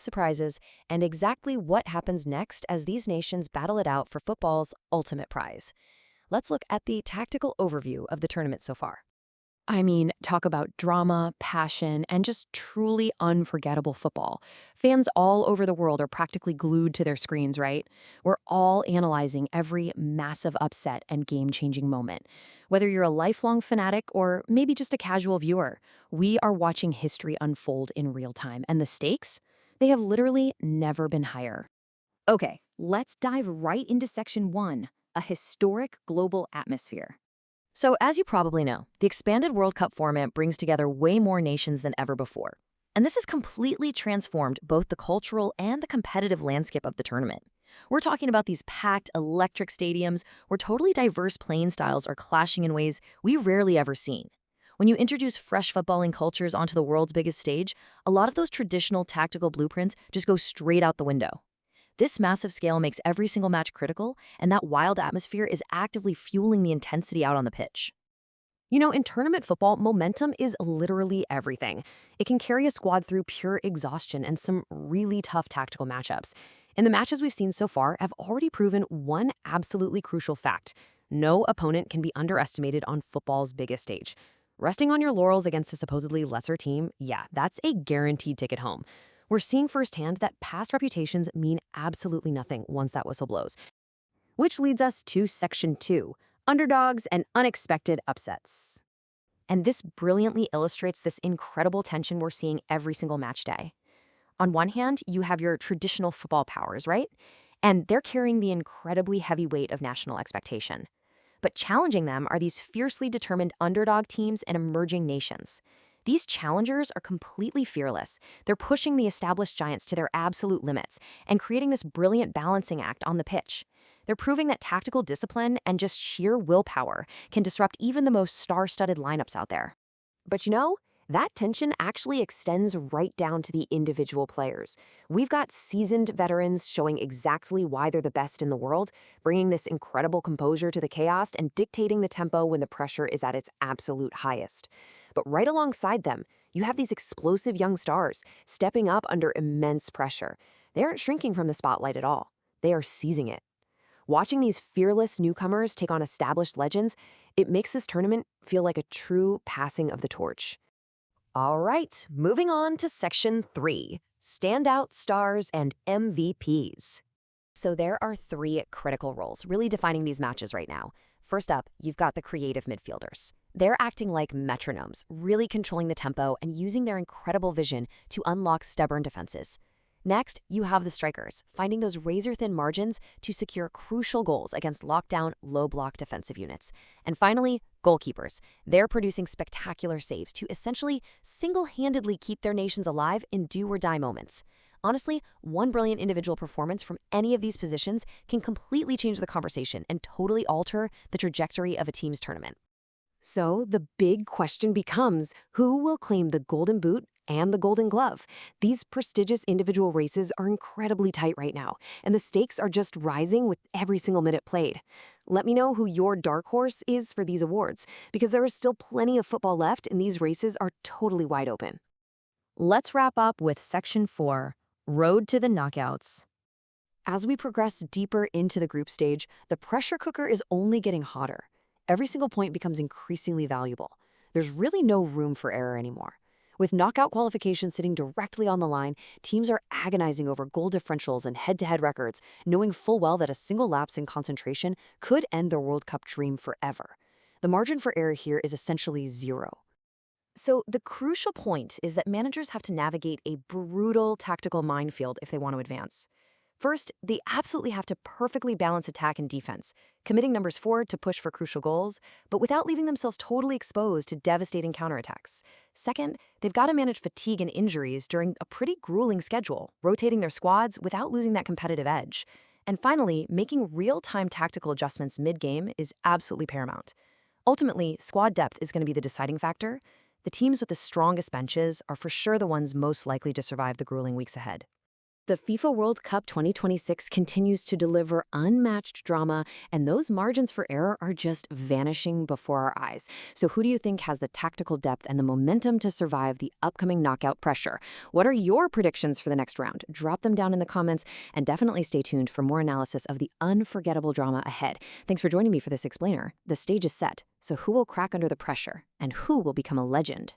surprises, and exactly what happens next as these nations battle it out for football's ultimate prize. Let's look at the tactical overview of the tournament so far. I mean, talk about drama, passion, and just truly unforgettable football. Fans all over the world are practically glued to their screens, right? We're all analyzing every massive upset and game-changing moment. Whether you're a lifelong fanatic or maybe just a casual viewer, we are watching history unfold in real time, and the stakes? They have literally never been higher. Okay, let's dive right into Section 1, a historic global atmosphere. So, as you probably know, the expanded World Cup format brings together way more nations than ever before. And this has completely transformed both the cultural and the competitive landscape of the tournament. We're talking about these packed, electric stadiums where totally diverse playing styles are clashing in ways we rarely ever seen. When you introduce fresh footballing cultures onto the world's biggest stage, a lot of those traditional tactical blueprints just go straight out the window. This massive scale makes every single match critical, and that wild atmosphere is actively fueling the intensity out on the pitch. In tournament football, momentum is literally everything. It can carry a squad through pure exhaustion and some really tough tactical matchups. And the matches we've seen so far have already proven one absolutely crucial fact. No opponent can be underestimated on football's biggest stage. Resting on your laurels against a supposedly lesser team, yeah, that's a guaranteed ticket home. We're seeing firsthand that past reputations mean absolutely nothing once that whistle blows. Which leads us to Section 2, underdogs and unexpected upsets. And this brilliantly illustrates this incredible tension we're seeing every single match day. On one hand, you have your traditional football powers, right? And they're carrying the incredibly heavy weight of national expectation. But challenging them are these fiercely determined underdog teams and emerging nations. These challengers are completely fearless. They're pushing the established giants to their absolute limits and creating this brilliant balancing act on the pitch. They're proving that tactical discipline and just sheer willpower can disrupt even the most star-studded lineups out there. But that tension actually extends right down to the individual players. We've got seasoned veterans showing exactly why they're the best in the world, bringing this incredible composure to the chaos and dictating the tempo when the pressure is at its absolute highest. But right alongside them, you have these explosive young stars stepping up under immense pressure. They aren't shrinking from the spotlight at all. They are seizing it. Watching these fearless newcomers take on established legends, it makes this tournament feel like a true passing of the torch. All right, moving on to Section 3, Standout Stars and MVPs. So there are three critical roles really defining these matches right now. First up, you've got the creative midfielders. They're acting like metronomes, really controlling the tempo and using their incredible vision to unlock stubborn defenses. Next, you have the strikers, finding those razor-thin margins to secure crucial goals against lockdown, low-block defensive units. And finally, goalkeepers. They're producing spectacular saves to essentially single-handedly keep their nations alive in do-or-die moments. Honestly, one brilliant individual performance from any of these positions can completely change the conversation and totally alter the trajectory of a team's tournament. So the big question becomes, who will claim the Golden Boot and the Golden Glove? These prestigious individual races are incredibly tight right now, and the stakes are just rising with every single minute played. Let me know who your dark horse is for these awards, because there is still plenty of football left and these races are totally wide open. Let's wrap up with Section 4, Road to the Knockouts. As we progress deeper into the group stage, the pressure cooker is only getting hotter. Every single point becomes increasingly valuable. There's really no room for error anymore. With knockout qualification sitting directly on the line, teams are agonizing over goal differentials and head-to-head records, knowing full well that a single lapse in concentration could end their World Cup dream forever. The margin for error here is essentially zero. So the crucial point is that managers have to navigate a brutal tactical minefield if they want to advance. First, they absolutely have to perfectly balance attack and defense, committing numbers forward to push for crucial goals, but without leaving themselves totally exposed to devastating counterattacks. Second, they've got to manage fatigue and injuries during a pretty grueling schedule, rotating their squads without losing that competitive edge. And finally, making real-time tactical adjustments mid-game is absolutely paramount. Ultimately, squad depth is going to be the deciding factor. The teams with the strongest benches are for sure the ones most likely to survive the grueling weeks ahead. The FIFA World Cup 2026 continues to deliver unmatched drama, and those margins for error are just vanishing before our eyes. So, who do you think has the tactical depth and the momentum to survive the upcoming knockout pressure? What are your predictions for the next round? Drop them down in the comments, and definitely stay tuned for more analysis of the unforgettable drama ahead. Thanks for joining me for this explainer. The stage is set, so who will crack under the pressure, and who will become a legend?